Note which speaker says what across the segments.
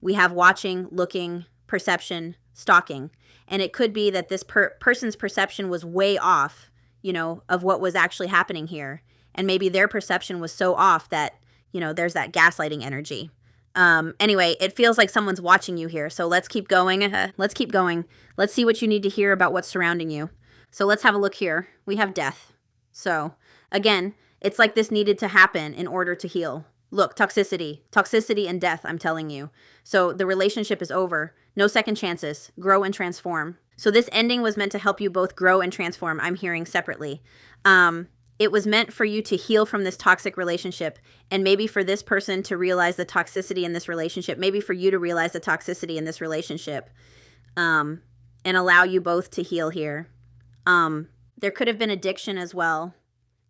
Speaker 1: We have watching, looking, perception, stalking. And it could be that this person's perception was way off, you know, of what was actually happening here. And maybe their perception was so off that, you know, there's that gaslighting energy. Anyway, it feels like someone's watching you here. So let's keep going. Let's keep going. Let's see what you need to hear about what's surrounding you. So let's have a look here. We have death. So again, it's like this needed to happen in order to heal. Look, toxicity and death, I'm telling you. So the relationship is over. No second chances. Grow and transform. So this ending was meant to help you both grow and transform. I'm hearing separately. It was meant for you to heal from this toxic relationship, and maybe for this person to realize the toxicity in this relationship, maybe for you to realize the toxicity in this relationship, and allow you both to heal here. There could have been addiction as well,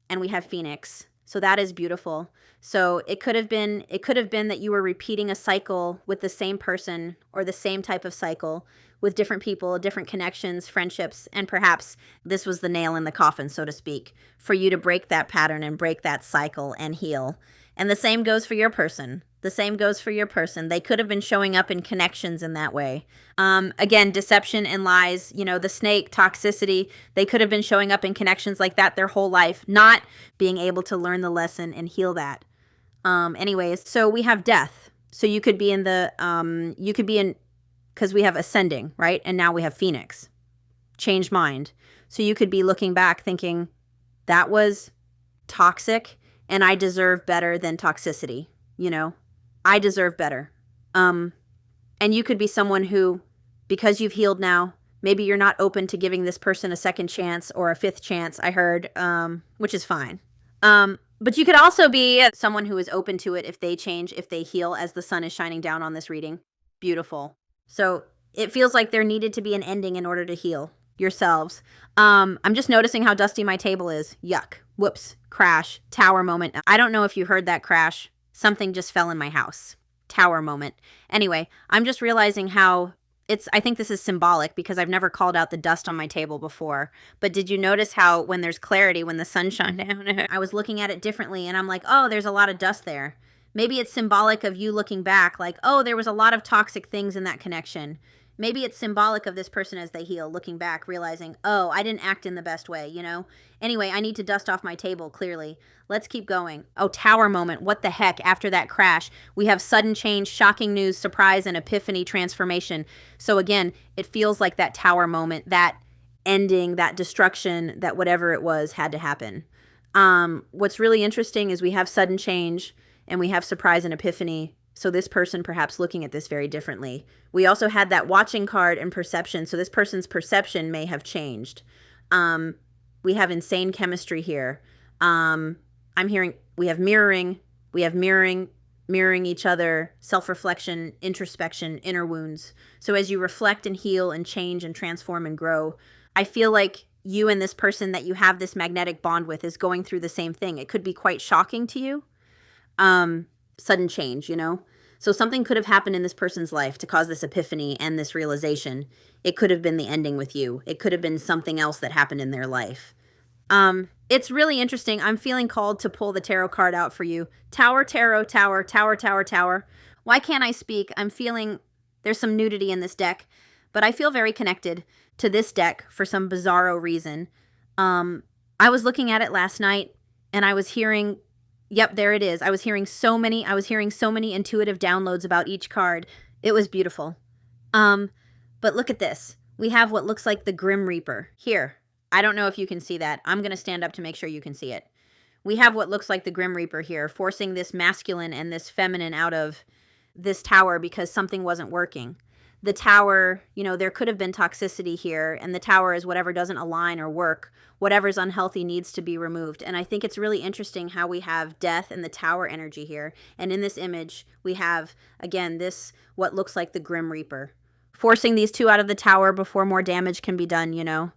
Speaker 1: and we have Phoenix. So that is beautiful. So it could have been that you were repeating a cycle with the same person or the same type of cycle with different people, different connections, friendships, and perhaps this was the nail in the coffin, so to speak, for you to break that pattern and break that cycle and heal. And the same goes for your person. The same goes for your person. They could have been showing up in connections in that way. Again, deception and lies, you know, the snake, toxicity, they could have been showing up in connections like that their whole life, not being able to learn the lesson and heal that. Anyways, so we have death. So you could be in because we have ascending, right? And now we have Phoenix, change mind. So you could be looking back thinking, that was toxic and I deserve better than toxicity, you know? I deserve better. And you could be someone who, because you've healed now, maybe you're not open to giving this person a second chance or a fifth chance, I heard, which is fine. But you could also be someone who is open to it if they change, if they heal as the sun is shining down on this reading. Beautiful. So it feels like there needed to be an ending in order to heal yourselves. I'm just noticing how dusty my table is. Yuck. Whoops. Crash. Tower moment. I don't know if you heard that crash. Something just fell in my house. Tower moment. Anyway, I'm just realizing how I think this is symbolic because I've never called out the dust on my table before. But did you notice how when there's clarity, when the sun shone down, I was looking at it differently and I'm like, oh, there's a lot of dust there. Maybe it's symbolic of you looking back like, oh, there was a lot of toxic things in that connection. Maybe it's symbolic of this person as they heal, looking back, realizing, oh, I didn't act in the best way, you know? Anyway, I need to dust off my table, clearly. Let's keep going. Oh, tower moment. What the heck? After that crash, we have sudden change, shocking news, surprise, and epiphany transformation. So again, it feels like that tower moment, that ending, that destruction, that whatever it was had to happen. What's really interesting is we have sudden change and we have surprise and epiphany. So this person perhaps looking at this very differently. We also had that watching card and perception. So this person's perception may have changed. We have insane chemistry here. I'm hearing we have mirroring each other, self-reflection, introspection, inner wounds. So as you reflect and heal and change and transform and grow, I feel like you and this person that you have this magnetic bond with is going through the same thing. It could be quite shocking to you. Sudden change, you know? So something could have happened in this person's life to cause this epiphany and this realization. It could have been the ending with you. It could have been something else that happened in their life. It's really interesting. I'm feeling called to pull the tarot card out for you. Tower, tarot, tower, tower, tower, tower. Why can't I speak? I'm feeling there's some nudity in this deck, but I feel very connected to this deck for some bizarro reason. I was looking at it last night and I was hearing, yep, there it is. I was hearing so many intuitive downloads about each card. It was beautiful. But look at this. We have what looks like the Grim Reaper here. I don't know if you can see that. I'm going to stand up to make sure you can see it. We have what looks like the Grim Reaper here, forcing this masculine and this feminine out of this tower because something wasn't working. The tower, you know, there could have been toxicity here, and the tower is whatever doesn't align or work. Whatever's unhealthy needs to be removed. And I think it's really interesting how we have death and the tower energy here. And in this image, we have, again, this, what looks like the Grim Reaper, forcing these two out of the tower before more damage can be done, you know.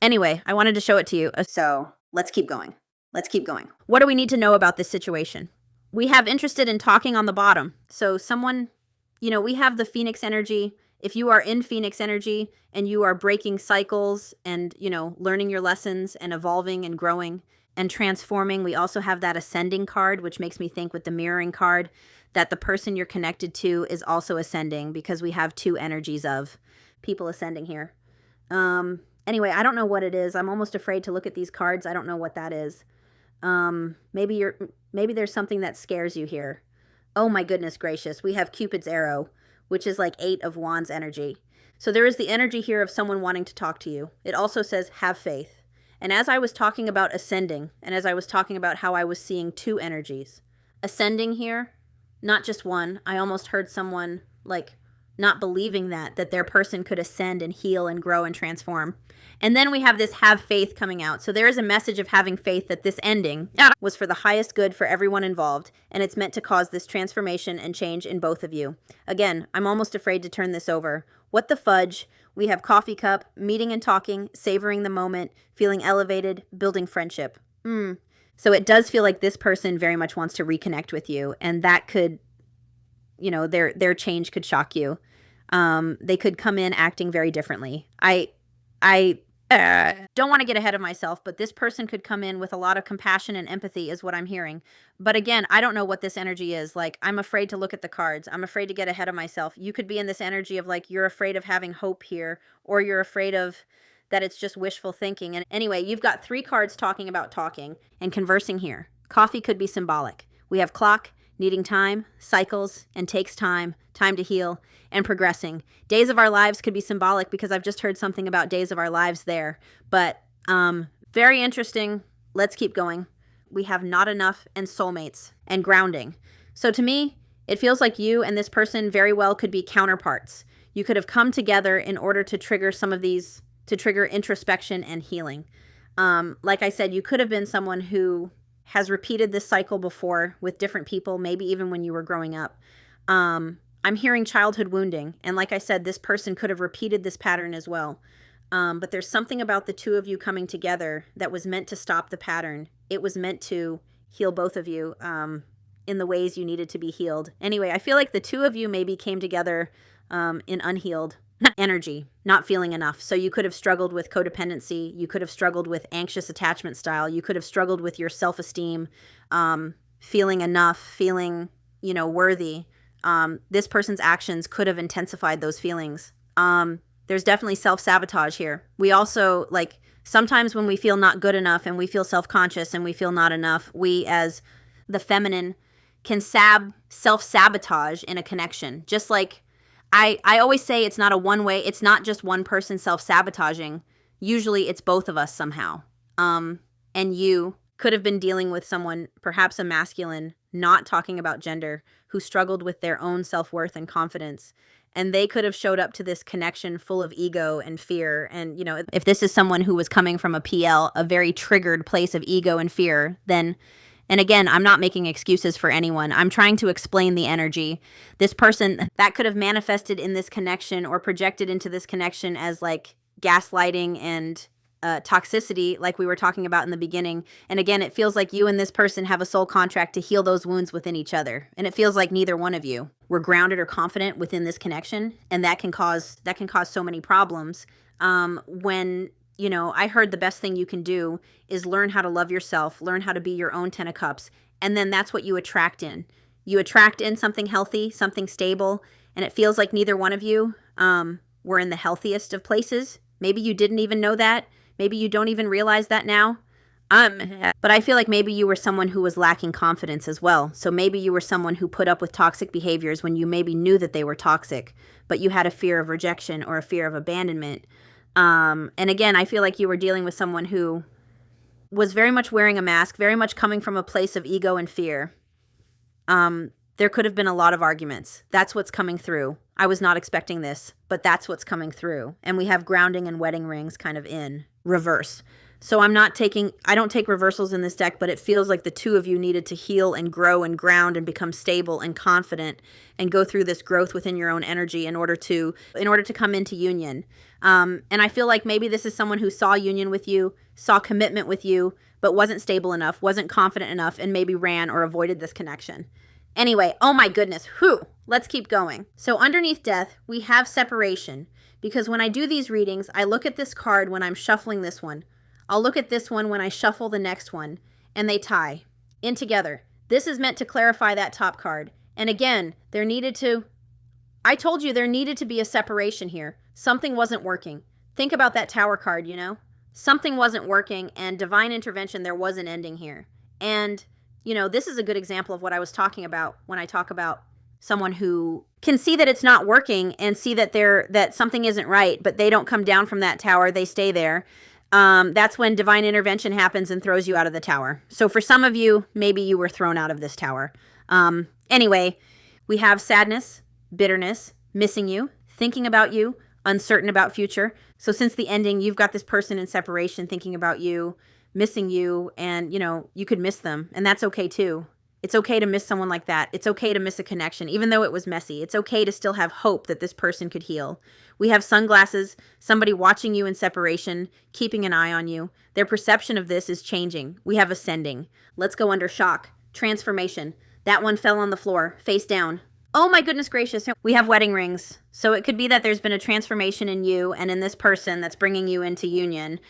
Speaker 1: Anyway, I wanted to show it to you. So let's keep going. Let's keep going. What do we need to know about this situation? We have interested in talking on the bottom. So someone, you know, we have the Phoenix energy. If you are in Phoenix energy and you are breaking cycles and, you know, learning your lessons and evolving and growing and transforming, we also have that ascending card, which makes me think with the mirroring card that the person you're connected to is also ascending, because we have 2 energies of people ascending here. Anyway, I don't know what it is. I'm almost afraid to look at these cards. I don't know what that is. Maybe there's something that scares you here. Oh my goodness gracious. We have Cupid's arrow, which is like 8 of Wands energy. So there is the energy here of someone wanting to talk to you. It also says have faith. And as I was talking about ascending, and as I was talking about how I was seeing 2 energies, ascending here, not just one. I almost heard someone like not believing that their person could ascend and heal and grow and transform. And then we have this have faith coming out. So there is a message of having faith that this ending was for the highest good for everyone involved, and it's meant to cause this transformation and change in both of you. Again, I'm almost afraid to turn this over. What the fudge? We have coffee cup, meeting and talking, savoring the moment, feeling elevated, building friendship. So it does feel like this person very much wants to reconnect with you, and that could, you know, their change could shock you. They could come in acting very differently. I don't want to get ahead of myself, but this person could come in with a lot of compassion and empathy is what I'm hearing. But again, I don't know what this energy is. Like, I'm afraid to look at the cards. I'm afraid to get ahead of myself. You could be in this energy of like, you're afraid of having hope here, or you're afraid of that it's just wishful thinking. And anyway, you've got 3 cards talking about talking and conversing here. Coffee could be symbolic. We have clock, needing time, cycles, and takes time, time to heal, and progressing. Days of our lives could be symbolic because I've just heard something about days of our lives there. But very interesting. Let's keep going. We have not enough and soulmates and grounding. So to me, it feels like you and this person very well could be counterparts. You could have come together in order to trigger some of these, to trigger introspection and healing. Like I said, you could have been someone who has repeated this cycle before with different people, maybe even when you were growing up. I'm hearing childhood wounding. And like I said, this person could have repeated this pattern as well. But there's something about the 2 of you coming together that was meant to stop the pattern. It was meant to heal both of you in the ways you needed to be healed. Anyway, I feel like the 2 of you maybe came together in unhealed energy, not feeling enough. So you could have struggled with codependency. You could have struggled with anxious attachment style. You could have struggled with your self-esteem, feeling enough, feeling, you know, worthy. This person's actions could have intensified those feelings. There's definitely self-sabotage here. We also, like, sometimes when we feel not good enough and we feel self-conscious and we feel not enough, we as the feminine can self-sabotage in a connection. Just like I always say, it's not a one-way. It's not just one person self-sabotaging. Usually it's both of us somehow. And you could have been dealing with someone, perhaps a masculine, not talking about gender, who struggled with their own self-worth and confidence. And they could have showed up to this connection full of ego and fear. And, you know, if this is someone who was coming from a PL, a very triggered place of ego and fear, then, and again, I'm not making excuses for anyone. I'm trying to explain the energy. This person, that could have manifested in this connection or projected into this connection as like gaslighting and toxicity, like we were talking about in the beginning. And again, it feels like you and this person have a soul contract to heal those wounds within each other. And it feels like neither one of you were grounded or confident within this connection. And that can cause so many problems. When, you know, I heard the best thing you can do is learn how to love yourself, learn how to be your own 10 of cups. And then that's what you attract in. You attract in something healthy, something stable. And it feels like neither one of you were in the healthiest of places. Maybe you didn't even know that. Maybe you don't even realize that now. But I feel like maybe you were someone who was lacking confidence as well. So maybe you were someone who put up with toxic behaviors when you maybe knew that they were toxic, but you had a fear of rejection or a fear of abandonment. And again, I feel like you were dealing with someone who was very much wearing a mask, very much coming from a place of ego and fear. There could have been a lot of arguments. That's what's coming through. I was not expecting this, but that's what's coming through. And we have grounding and wedding rings kind of in reverse. So I don't take reversals in this deck, but it feels like the 2 of you needed to heal and grow and ground and become stable and confident and go through this growth within your own energy in order to come into union. And I feel like maybe this is someone who saw union with you, saw commitment with you, but wasn't stable enough, wasn't confident enough, and maybe ran or avoided this connection. Anyway, oh my goodness, let's keep going. So underneath death, we have separation, because when I do these readings, I look at this card when I'm shuffling this one. I'll look at this one when I shuffle the next one, and they tie in together. This is meant to clarify that top card. And again, I told you there needed to be a separation here. Something wasn't working. Think about that Tower card, you know? Something wasn't working, and divine intervention, there was an ending here. And, you know, this is a good example of what I was talking about when I talk about someone who can see that it's not working and see that that something isn't right, but they don't come down from that tower, they stay there. That's when divine intervention happens and throws you out of the tower. So for some of you, maybe you were thrown out of this tower. Anyway, we have sadness, bitterness, missing you, thinking about you, uncertain about future. So since the ending, you've got this person in separation thinking about you, missing you, and, you know, you could miss them, and that's okay too. It's okay to miss someone like that. It's okay to miss a connection, even though it was messy. It's okay to still have hope that this person could heal. We have sunglasses, somebody watching you in separation, keeping an eye on you. Their perception of this is changing. We have ascending. Let's go under shock. Transformation. That one fell on the floor, face down. Oh my goodness gracious. We have wedding rings. So it could be that there's been a transformation in you and in this person that's bringing you into union.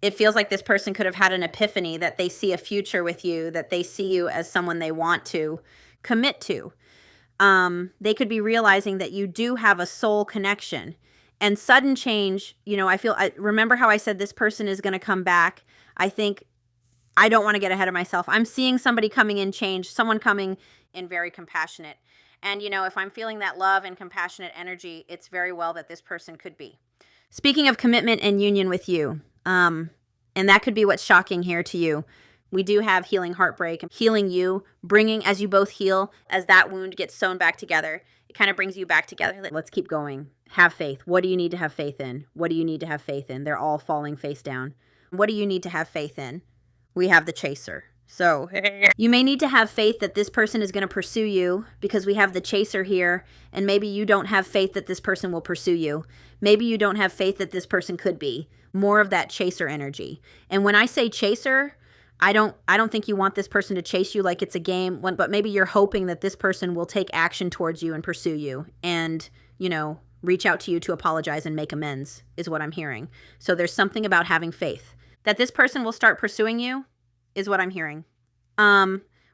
Speaker 1: It feels like this person could have had an epiphany that they see a future with you, that they see you as someone they want to commit to. They could be realizing that you do have a soul connection. And sudden change, you know, remember how I said this person is going to come back? I don't want to get ahead of myself. I'm seeing somebody coming in change, someone coming in very compassionate. And, you know, if I'm feeling that love and compassionate energy, it's very well that this person could be. Speaking of commitment and union with you, and that could be what's shocking here to you. We do have healing heartbreak, healing you, bringing, as you both heal, as that wound gets sewn back together, it kind of brings you back together. Let's keep going. Have faith. What do you need to have faith in? What do you need to have faith in? They're all falling face down. What do you need to have faith in? We have the chaser. So you may need to have faith that this person is going to pursue you, because we have the chaser here, and maybe you don't have faith that this person will pursue you. Maybe you don't have faith that this person could be. More of that chaser energy. And when I say chaser, I don't think you want this person to chase you like it's a game, but maybe you're hoping that this person will take action towards you and pursue you and, you know, reach out to you to apologize and make amends is what I'm hearing. So there's something about having faith. That this person will start pursuing you is what I'm hearing.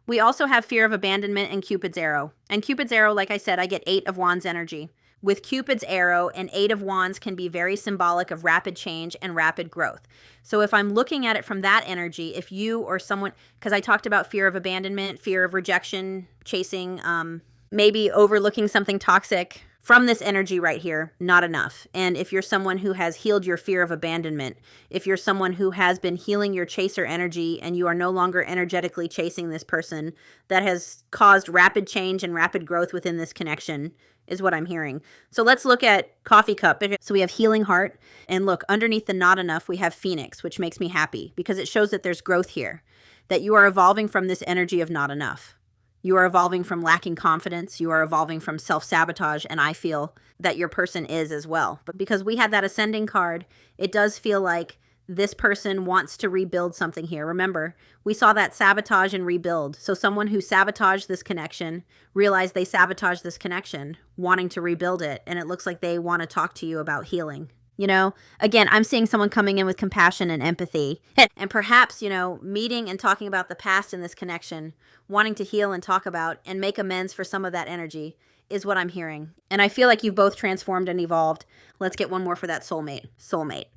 Speaker 1: We also have fear of abandonment and Cupid's arrow. And Cupid's arrow, like I said, I get 8 of Wands energy. With Cupid's arrow, and 8 of Wands can be very symbolic of rapid change and rapid growth. So if I'm looking at it from that energy, if you or someone, because I talked about fear of abandonment, fear of rejection, chasing, maybe overlooking something toxic, from this energy right here, not enough. And if you're someone who has healed your fear of abandonment, if you're someone who has been healing your chaser energy and you are no longer energetically chasing this person, that has caused rapid change and rapid growth within this connection is what I'm hearing. So let's look at coffee cup. So we have healing heart, and look, underneath the not enough, we have Phoenix, which makes me happy because it shows that there's growth here, that you are evolving from this energy of not enough. You are evolving from lacking confidence. You are evolving from self-sabotage, and I feel that your person is as well. But because we had that ascending card, it does feel like this person wants to rebuild something here. Remember, we saw that sabotage and rebuild. So someone who sabotaged this connection realized they sabotaged this connection, wanting to rebuild it, and it looks like they want to talk to you about healing. You know, again, I'm seeing someone coming in with compassion and empathy, and perhaps, you know, meeting and talking about the past in this connection, wanting to heal and talk about and make amends for some of that energy is what I'm hearing. And I feel like you've both transformed and evolved. Let's get one more for that soulmate. Soulmate.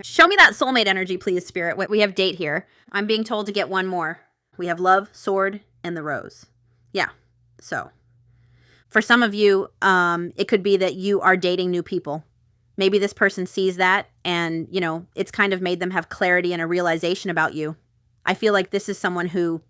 Speaker 1: Show me that soulmate energy, please, Spirit. We have date here. I'm being told to get one more. We have love, sword, and the rose. Yeah. So for some of you, it could be that you are dating new people. Maybe this person sees that and, you know, it's kind of made them have clarity and a realization about you. I feel like this is someone who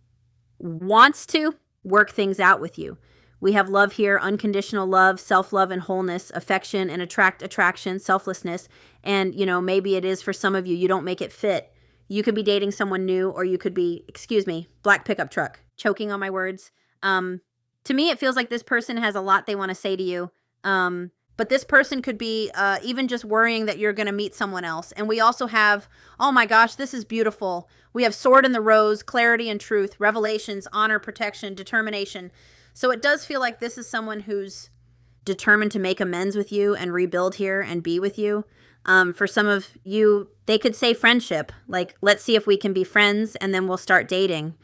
Speaker 1: wants to work things out with you. We have love here, unconditional love, self-love and wholeness, affection and attraction, selflessness. And, you know, maybe it is for some of you, you don't make it fit. You could be dating someone new, or you could be, black pickup truck, choking on my words. To me, it feels like this person has a lot they want to say to you. But this person could be even just worrying that you're going to meet someone else. And we also have, oh my gosh, this is beautiful. We have sword and the rose, clarity and truth, revelations, honor, protection, determination. So it does feel like this is someone who's determined to make amends with you and rebuild here and be with you. For some of you, they could say friendship. Like, let's see if we can be friends and then we'll start dating.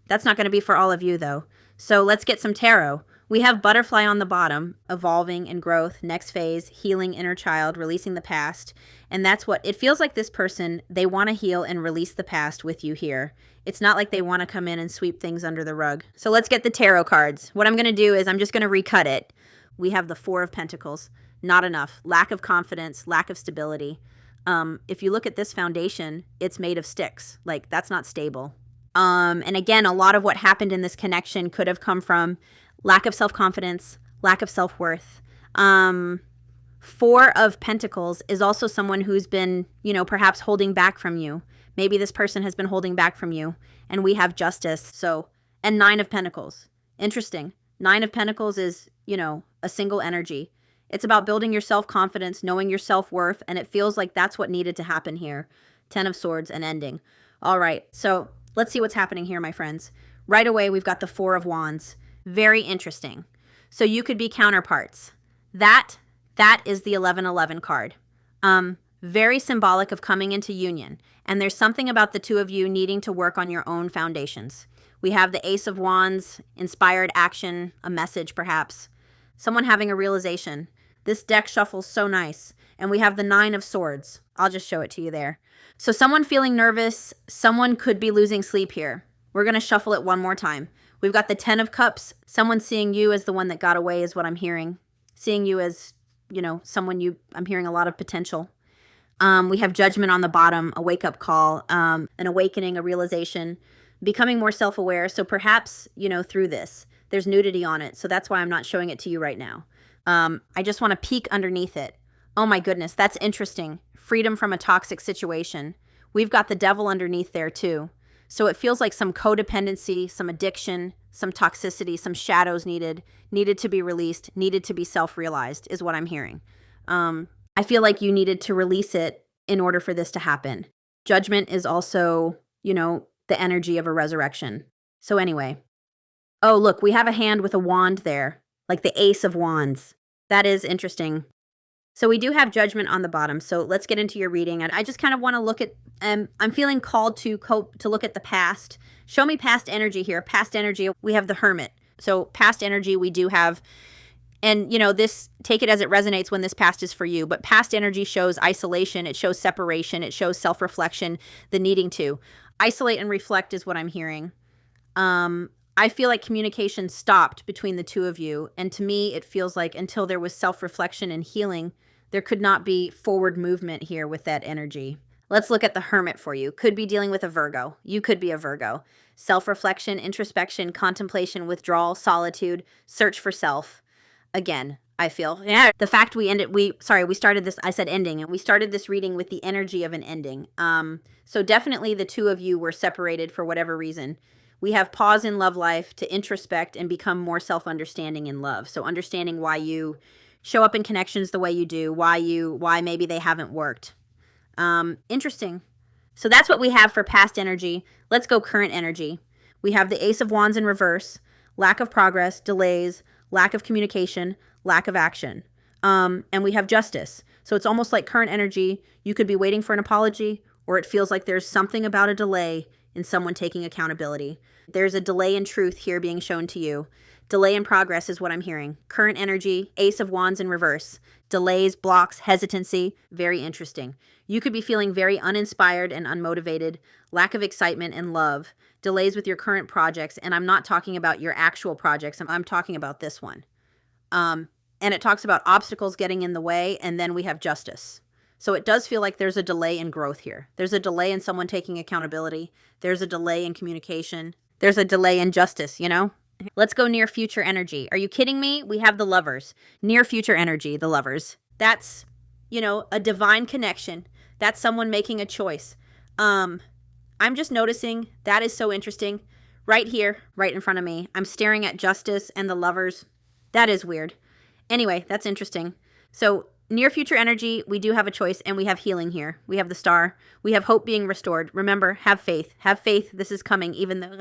Speaker 1: That's not going to be for all of you, though. So let's get some tarot. We have butterfly on the bottom, evolving and growth, next phase, healing inner child, releasing the past. And that's what it feels like. This person, they want to heal and release the past with you here. It's not like they want to come in and sweep things under the rug. So let's get the tarot cards. What I'm going to do is I'm just going to recut it. We have the Four of Pentacles. Not enough. Lack of confidence, lack of stability. If you look at this foundation, it's made of sticks. Like, that's not stable. And again, a lot of what happened in this connection could have come from lack of self-confidence, lack of self-worth. Four of Pentacles is also someone who's been, perhaps holding back from you. Maybe this person has been holding back from you. And we have Justice. So, and Nine of Pentacles. Interesting. Nine of Pentacles is, a single energy. It's about building your self-confidence, knowing your self-worth, and it feels like that's what needed to happen here. 10 of Swords and ending. All right, so let's see what's happening here, my friends. Right away, we've got the Four of Wands. Very interesting. So you could be counterparts. That is the 1111 card. Very symbolic of coming into union. And there's something about the two of you needing to work on your own foundations. We have the Ace of Wands, inspired action, a message perhaps. Someone having a realization. This deck shuffles so nice. And we have the Nine of Swords. I'll just show it to you there. So someone feeling nervous, someone could be losing sleep here. We're going to shuffle it one more time. We've got the 10 of Cups. Someone seeing you as the one that got away is what I'm hearing. Seeing you as, someone I'm hearing a lot of potential. We have Judgment on the bottom, a wake-up call, an awakening, a realization, becoming more self-aware. So perhaps, through this, there's nudity on it. So that's why I'm not showing it to you right now. I just want to peek underneath it. Oh my goodness, that's interesting. Freedom from a toxic situation. We've got the Devil underneath there too. So it feels like some codependency, some addiction, some toxicity, some shadows needed to be released, needed to be self-realized is what I'm hearing. I feel like you needed to release it in order for this to happen. Judgment is also, the energy of a resurrection. So anyway. Oh, look, we have a hand with a wand there, like the Ace of Wands. That is interesting. So we do have Judgment on the bottom. So let's get into your reading. And I just kind of want to look at, I'm feeling called to look at the past. Show me past energy here. Past energy, we have the Hermit. So past energy, we do have, and this, take it as it resonates when this past is for you. But past energy shows isolation. It shows separation. It shows self-reflection, the needing to. Isolate and reflect is what I'm hearing. I feel like communication stopped between the two of you. And to me, it feels like until there was self-reflection and healing, there could not be forward movement here with that energy. Let's look at the Hermit for you. Could be dealing with a Virgo. You could be a Virgo. Self-reflection, introspection, contemplation, withdrawal, solitude, search for self. Again, I feel, the fact we started this, I said ending, and we started this reading with the energy of an ending. So definitely the two of you were separated for whatever reason. We have pause in love life to introspect and become more self-understanding in love. So understanding why you show up in connections the way you do, why maybe they haven't worked. Interesting. So that's what we have for past energy. Let's go current energy. We have the Ace of Wands in reverse, lack of progress, delays, lack of communication, lack of action. And we have Justice. So it's almost like current energy. You could be waiting for an apology, or it feels like there's something about a delay in someone taking accountability. There's a delay in truth here being shown to you. Delay in progress is what I'm hearing. Current energy, Ace of Wands in reverse. Delays, blocks, hesitancy. Very interesting. You could be feeling very uninspired and unmotivated. Lack of excitement and love. Delays with your current projects. And I'm not talking about your actual projects. I'm talking about this one. And it talks about obstacles getting in the way. And then we have Justice. So it does feel like there's a delay in growth here. There's a delay in someone taking accountability. There's a delay in communication. There's a delay in justice, Let's go near future energy. Are you kidding me? We have the Lovers. Near future energy, the Lovers. That's, a divine connection. That's someone making a choice. I'm just noticing that is so interesting. Right here, right in front of me. I'm staring at Justice and the Lovers. That is weird. Anyway, that's interesting. So near future energy, we do have a choice, and we have healing here. We have the Star. We have hope being restored. Remember, have faith. Have faith. This is coming, even though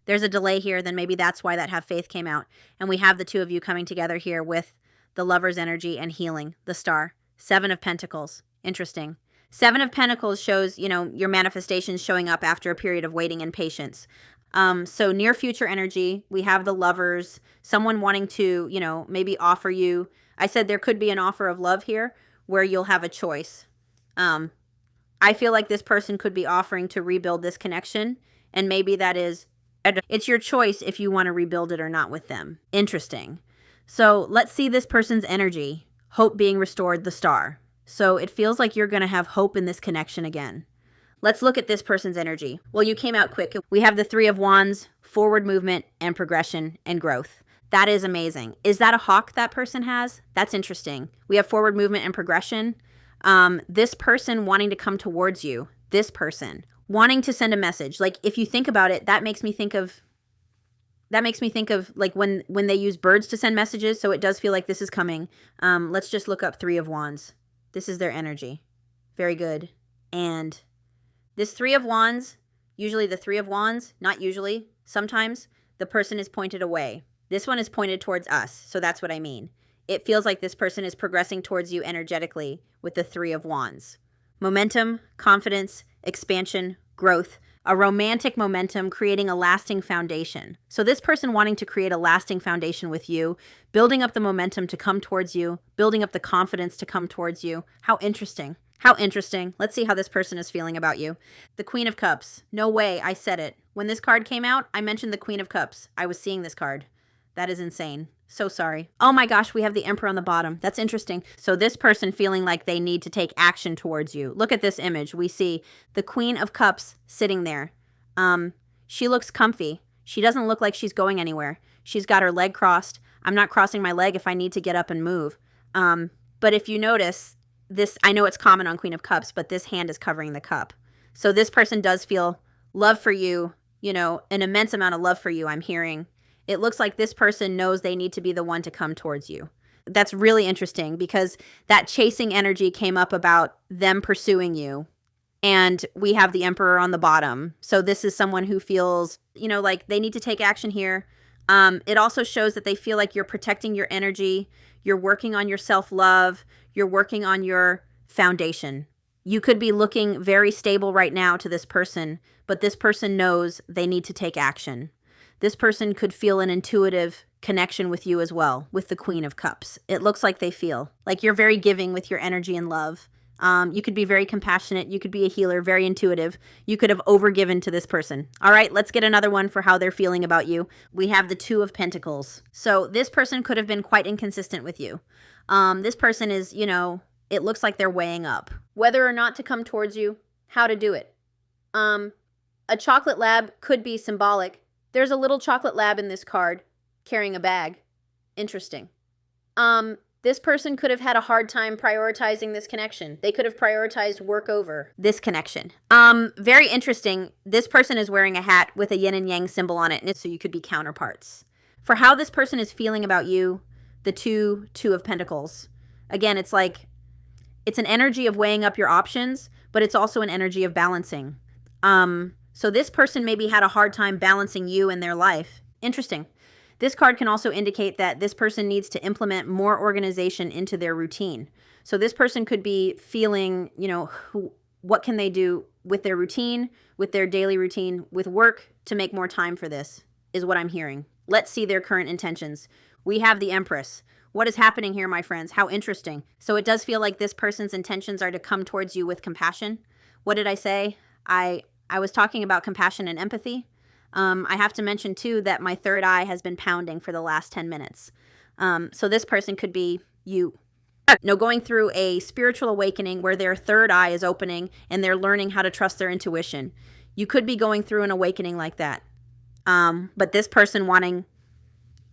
Speaker 1: there's a delay here, then maybe that's why that have faith came out. And we have the two of you coming together here with the Lover's energy and healing, the Star. 7 of Pentacles. Interesting. 7 of Pentacles shows, your manifestations showing up after a period of waiting and patience. So near future energy, we have the Lovers, someone wanting to, you know, maybe offer you. I said there could be an offer of love here where you'll have a choice. I feel like this person could be offering to rebuild this connection, and maybe that is, it's your choice if you want to rebuild it or not with them. Interesting. So let's see this person's energy. Hope being restored, the Star. So it feels like you're going to have hope in this connection again. Let's look at this person's energy. Well, you came out quick. We have the Three of Wands, forward movement and progression and growth. That is amazing. Is that a hawk that person has? That's interesting. We have forward movement and progression. This person wanting to come towards you. This person wanting to send a message. Like, if you think about it, that makes me think of like when they use birds to send messages. So it does feel like this is coming. Let's just look up Three of Wands. This is their energy. Very good. And this Three of Wands, usually the Three of Wands, not usually, sometimes the person is pointed away. This one is pointed towards us. So that's what I mean. It feels like this person is progressing towards you energetically with the Three of Wands. Momentum, confidence, expansion, growth, a romantic momentum creating a lasting foundation. So this person wanting to create a lasting foundation with you, building up the momentum to come towards you, building up the confidence to come towards you. How interesting. How interesting. Let's see how this person is feeling about you. The Queen of Cups. No way, I said it. When this card came out, I mentioned the Queen of Cups. I was seeing this card. That is insane. So sorry. Oh my gosh, we have the Emperor on the bottom. That's interesting. So this person feeling like they need to take action towards you. Look at this image. We see the Queen of Cups sitting there. She looks comfy. She doesn't look like she's going anywhere. She's got her leg crossed. I'm not crossing my leg if I need to get up and move. But if you notice, this, I know it's common on Queen of Cups, but this hand is covering the cup. So this person does feel love for you, you know, an immense amount of love for you, I'm hearing. It looks like this person knows they need to be the one to come towards you. That's really interesting because that chasing energy came up about them pursuing you. And we have the Emperor on the bottom. So this is someone who feels, you know, like they need to take action here. It also shows that they feel like you're protecting your energy. You're working on your self-love. You're working on your foundation. You could be looking very stable right now to this person, but this person knows they need to take action. This person could feel an intuitive connection with you as well, with the Queen of Cups. It looks like they feel like you're very giving with your energy and love. You could be very compassionate. You could be a healer, very intuitive. You could have overgiven to this person. All right, let's get another one for how they're feeling about you. We have the Two of Pentacles. So this person could have been quite inconsistent with you. This person is, you know, it looks like they're weighing up whether or not to come towards you, how to do it. A chocolate lab could be symbolic. There's a little chocolate lab in this card carrying a bag. Interesting. This person could have had a hard time prioritizing this connection. They could have prioritized work over this connection. Very interesting. This person is wearing a hat with a yin and yang symbol on it, and so you could be counterparts. For how this person is feeling about you, the Two of Pentacles. Again, it's like, it's an energy of weighing up your options, but it's also an energy of balancing. So this person maybe had a hard time balancing you in their life. Interesting. This card can also indicate that this person needs to implement more organization into their routine. So this person could be feeling, you know, what can they do with their routine, with their daily routine, with work to make more time for this, is what I'm hearing. Let's see their current intentions. We have the Empress. What is happening here, my friends? How interesting. So it does feel like this person's intentions are to come towards you with compassion. What did I say? I was talking about compassion and empathy. I have to mention, too, that my third eye has been pounding for the last 10 minutes. So this person could be you. No, going through a spiritual awakening where their third eye is opening and they're learning how to trust their intuition. You could be going through an awakening like that. But this person wanting,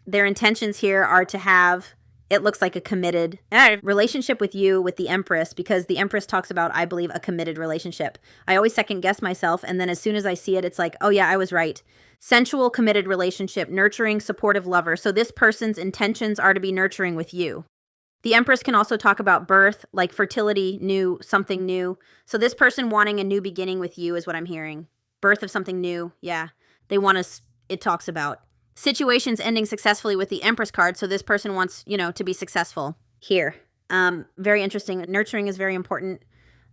Speaker 1: their intentions here are to have, it looks like a committed relationship with you, with the Empress, because the Empress talks about, I believe, a committed relationship. I always second guess myself, and then as soon as I see it, it's like, oh yeah, I was right. Sensual, committed relationship, nurturing, supportive lover. So this person's intentions are to be nurturing with you. The Empress can also talk about birth, like fertility, new, something new. So this person wanting a new beginning with you is what I'm hearing. Birth of something new, yeah. They want to, it talks about situations ending successfully with the Empress card. So this person wants, you know, to be successful here. Very interesting. Nurturing is very important.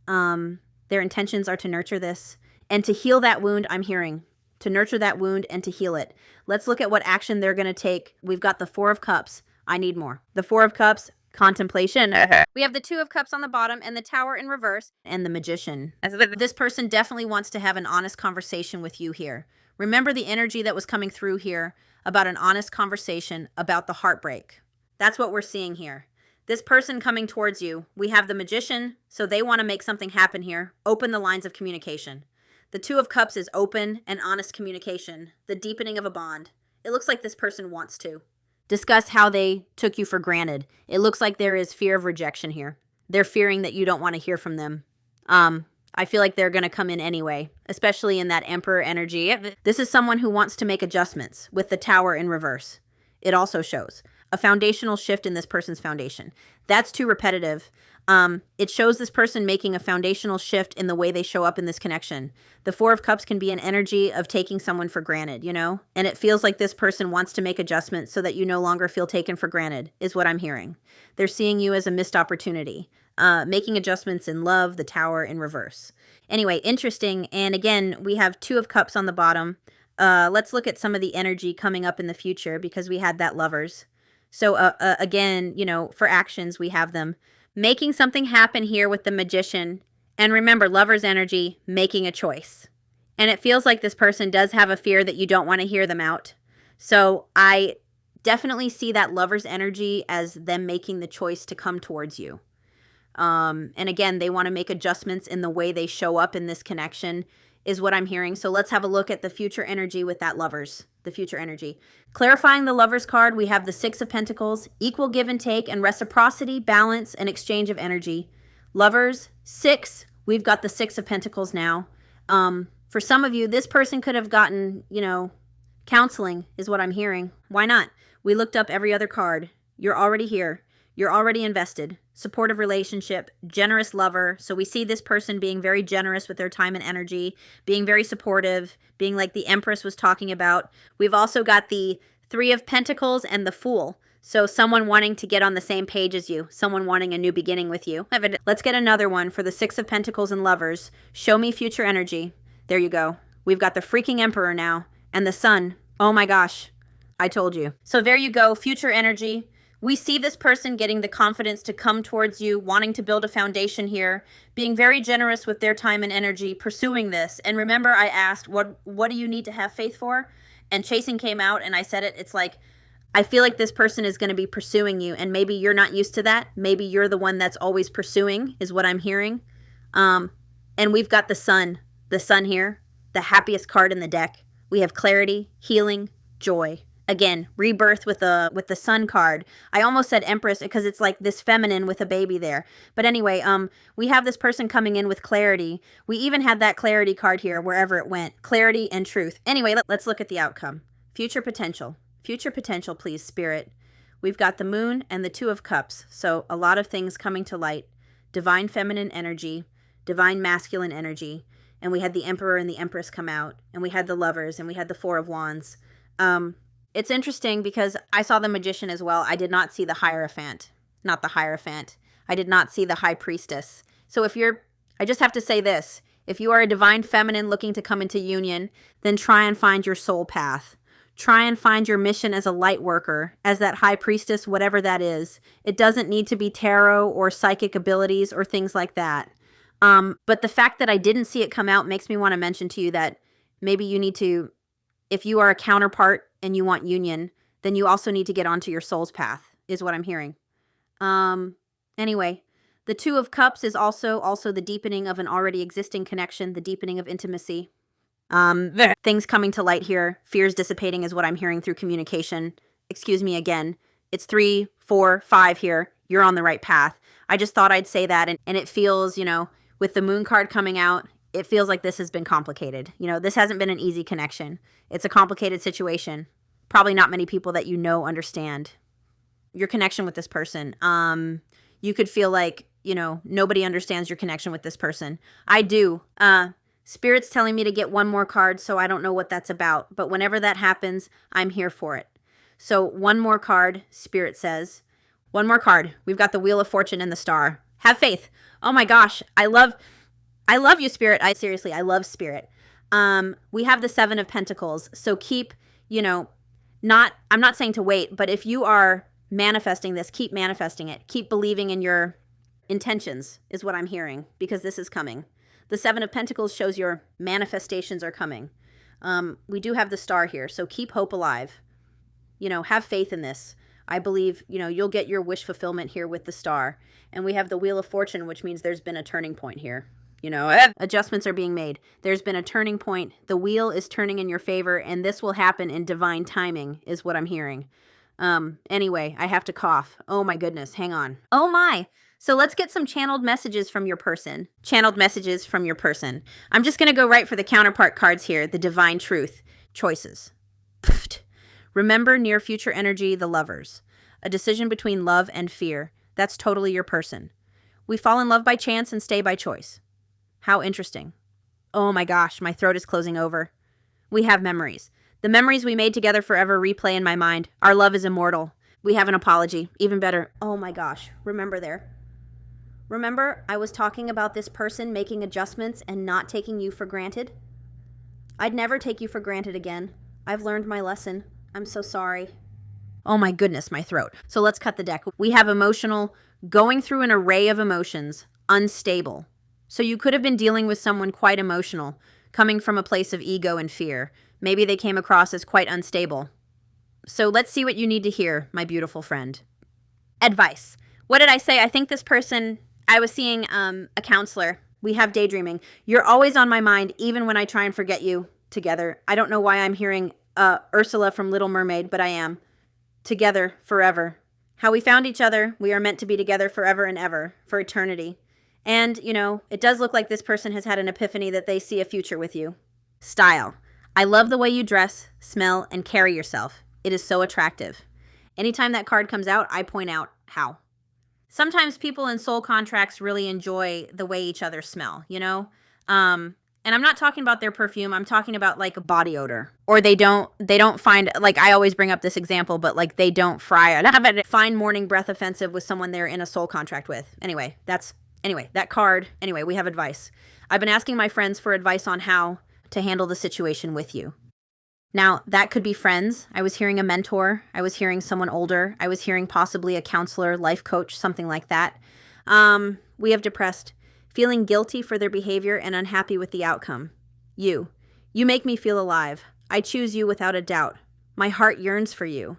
Speaker 1: Their intentions are to nurture this and to heal that wound, I'm hearing. to nurture that wound and to heal it. Let's look at what action they're going to take. We've got the Four of Cups. I need more. The Four of Cups, contemplation. We have the Two of Cups on the bottom and the Tower in reverse and the Magician. This person definitely wants to have an honest conversation with you here. Remember the energy that was coming through here about an honest conversation about the heartbreak. That's what we're seeing here. This person coming towards you, we have the Magician, so they want to make something happen here. Open the lines of communication. The Two of Cups is open and honest communication, the deepening of a bond. It looks like this person wants to discuss how they took you for granted. It looks like there is fear of rejection here. They're fearing that you don't want to hear from them. I feel like they're going to come in anyway, especially in that Emperor energy. This is someone who wants to make adjustments with the Tower in reverse. It also shows a foundational shift in this person's foundation. That's too repetitive. It shows this person making a foundational shift in the way they show up in this connection. The Four of Cups can be an energy of taking someone for granted, you know? And it feels like this person wants to make adjustments so that you no longer feel taken for granted, is what I'm hearing. They're seeing you as a missed opportunity. Making adjustments in love, the Tower in reverse. Anyway, interesting. And again, we have Two of Cups on the bottom. Let's look at some of the energy coming up in the future because we had that Lovers. So again, you know, for actions, we have them making something happen here with the Magician. And remember, Lover's energy, making a choice. And it feels like this person does have a fear that you don't want to hear them out. So I definitely see that Lover's energy as them making the choice to come towards you. And again, they want to make adjustments in the way they show up in this connection is what I'm hearing. So let's have a look at the future energy with that Lovers, the future energy. Clarifying the Lovers card, we have the Six of Pentacles, equal give and take and reciprocity, balance, and exchange of energy. Lovers, six, we've got the Six of Pentacles now. For some of you, this person could have gotten, you know, counseling is what I'm hearing. Why not? We looked up every other card. You're already here. You're already invested. Supportive relationship, generous lover. So we see this person being very generous with their time and energy, being very supportive, being like the Empress was talking about. We've also got the Three of Pentacles and the Fool. So someone wanting to get on the same page as you, someone wanting a new beginning with you. Let's get another one for the Six of Pentacles and Lovers. Show me future energy. There you go. We've got the freaking Emperor now and the Sun. Oh my gosh, I told you. So there you go, future energy. We see this person getting the confidence to come towards you, wanting to build a foundation here, being very generous with their time and energy, pursuing this. And remember, I asked, what do you need to have faith for? And chasing came out, and I said it. It's like, I feel like this person is going to be pursuing you, and maybe you're not used to that. Maybe you're the one that's always pursuing, is what I'm hearing. And we've got the Sun here, the happiest card in the deck. We have clarity, healing, joy. Again, rebirth with the Sun card. I almost said Empress because it's like this feminine with a baby there. But anyway, we have this person coming in with clarity. We even had that clarity card here wherever it went. Clarity and truth. Anyway, let's look at the outcome. Future potential. Future potential, please, Spirit. We've got the Moon and the Two of Cups. So a lot of things coming to light. Divine feminine energy, divine masculine energy. And we had the Emperor and the Empress come out. And we had the Lovers and we had the Four of Wands. It's interesting because I saw the Magician as well. I did not see the Hierophant. Not the Hierophant. I did not see the High Priestess. So I just have to say this. If you are a divine feminine looking to come into union, then try and find your soul path. Try and find your mission as a light worker, as that High Priestess, whatever that is. It doesn't need to be tarot or psychic abilities or things like that. But the fact that I didn't see it come out makes me want to mention to you that maybe you need to, if you are a counterpart and you want union, then you also need to get onto your soul's path, is what I'm hearing. Anyway, the Two of Cups is also the deepening of an already existing connection, the deepening of intimacy. Things coming to light here, fears dissipating is what I'm hearing through communication. Excuse me again. It's 3, 4, 5 here. You're on the right path. I just thought I'd say that. And it feels, you know, with the Moon card coming out, it feels like this has been complicated. You know, this hasn't been an easy connection. It's a complicated situation. Probably not many people that you know understand your connection with this person. You could feel like, you know, nobody understands your connection with this person. I do. Spirit's telling me to get one more card, so I don't know what that's about. But whenever that happens, I'm here for it. So one more card, Spirit says. One more card. We've got the Wheel of Fortune and the Star. Have faith. Oh my gosh. I love you, Spirit. I love Spirit. We have the Seven of Pentacles. So keep, I'm not saying to wait, but if you are manifesting this, keep manifesting it. Keep believing in your intentions is what I'm hearing, because this is coming. The Seven of Pentacles shows your manifestations are coming. We do have the Star here, so keep hope alive. Have faith in this. I believe, you'll get your wish fulfillment here with the Star. And we have the Wheel of Fortune, which means there's been a turning point here. Adjustments are being made. There's been a turning point. The wheel is turning in your favor, and this will happen in divine timing, is what I'm hearing. Anyway, I have to cough. Oh my goodness, hang on. Oh my. So let's get some channeled messages from your person. Channeled messages from your person. I'm just going to go right for the counterpart cards here. The divine truth. Choices. Remember near future energy, the lovers. A decision between love and fear. That's totally your person. We fall in love by chance and stay by choice. How interesting. Oh my gosh, my throat is closing over. We have memories. The memories we made together forever replay in my mind. Our love is immortal. We have an apology. Even better. Oh my gosh. Remember there. Remember I was talking about this person making adjustments and not taking you for granted? I'd never take you for granted again. I've learned my lesson. I'm so sorry. Oh my goodness, my throat. So let's cut the deck. We have emotional, going through an array of emotions, unstable. So you could have been dealing with someone quite emotional, coming from a place of ego and fear. Maybe they came across as quite unstable. So let's see what you need to hear, my beautiful friend. Advice. What did I say? I think this person, I was seeing a counselor. We have daydreaming. You're always on my mind, even when I try and forget you together. I don't know why I'm hearing Ursula from Little Mermaid, but I am. Together, forever. How we found each other, we are meant to be together forever and ever, for eternity. And, it does look like this person has had an epiphany that they see a future with you. Style. I love the way you dress, smell, and carry yourself. It is so attractive. Anytime that card comes out, I point out how. Sometimes people in soul contracts really enjoy the way each other smell, And I'm not talking about their perfume. I'm talking about like a body odor. Or they don't find, like I always bring up this example, but like they don't find morning breath offensive with someone they're in a soul contract with. Anyway, that card. Anyway, we have advice. I've been asking my friends for advice on how to handle the situation with you. Now, that could be friends. I was hearing a mentor. I was hearing someone older. I was hearing possibly a counselor, life coach, something like that. We have depressed. Feeling guilty for their behavior and unhappy with the outcome. You make me feel alive. I choose you without a doubt. My heart yearns for you.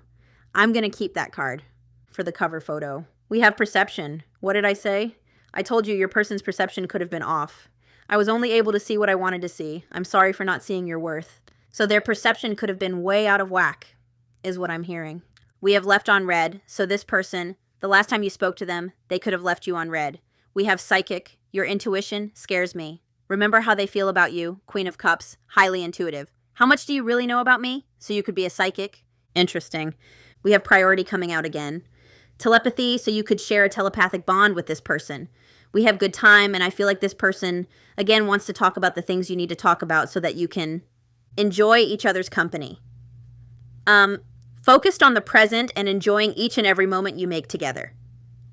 Speaker 1: I'm going to keep that card for the cover photo. We have perception. What did I say? I told you your person's perception could have been off. I was only able to see what I wanted to see. I'm sorry for not seeing your worth. So their perception could have been way out of whack, is what I'm hearing. We have left on red. So this person, the last time you spoke to them, they could have left you on red. We have psychic. Your intuition scares me. Remember how they feel about you, Queen of Cups, highly intuitive. How much do you really know about me? So you could be a psychic? Interesting. We have priority coming out again. Telepathy, so you could share a telepathic bond with this person. We have good time, and I feel like this person, again, wants to talk about the things you need to talk about so that you can enjoy each other's company. Focused on the present and enjoying each and every moment you make together.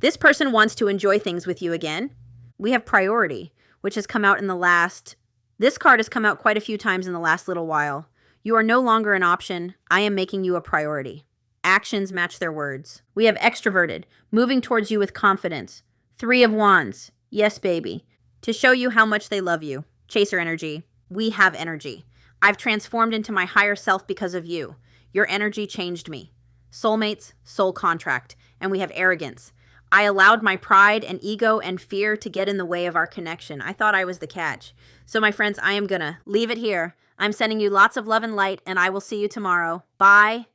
Speaker 1: This person wants to enjoy things with you again. We have priority, which has come out in the last... This card has come out quite a few times in the last little while. You are no longer an option. I am making you a priority. Actions match their words. We have extroverted, moving towards you with confidence. 3 of Wands. Yes, baby. To show you how much they love you. Chaser energy. We have energy. I've transformed into my higher self because of you. Your energy changed me. Soulmates, soul contract. And we have arrogance. I allowed my pride and ego and fear to get in the way of our connection. I thought I was the catch. So my friends, I am gonna leave it here. I'm sending you lots of love and light, and I will see you tomorrow. Bye.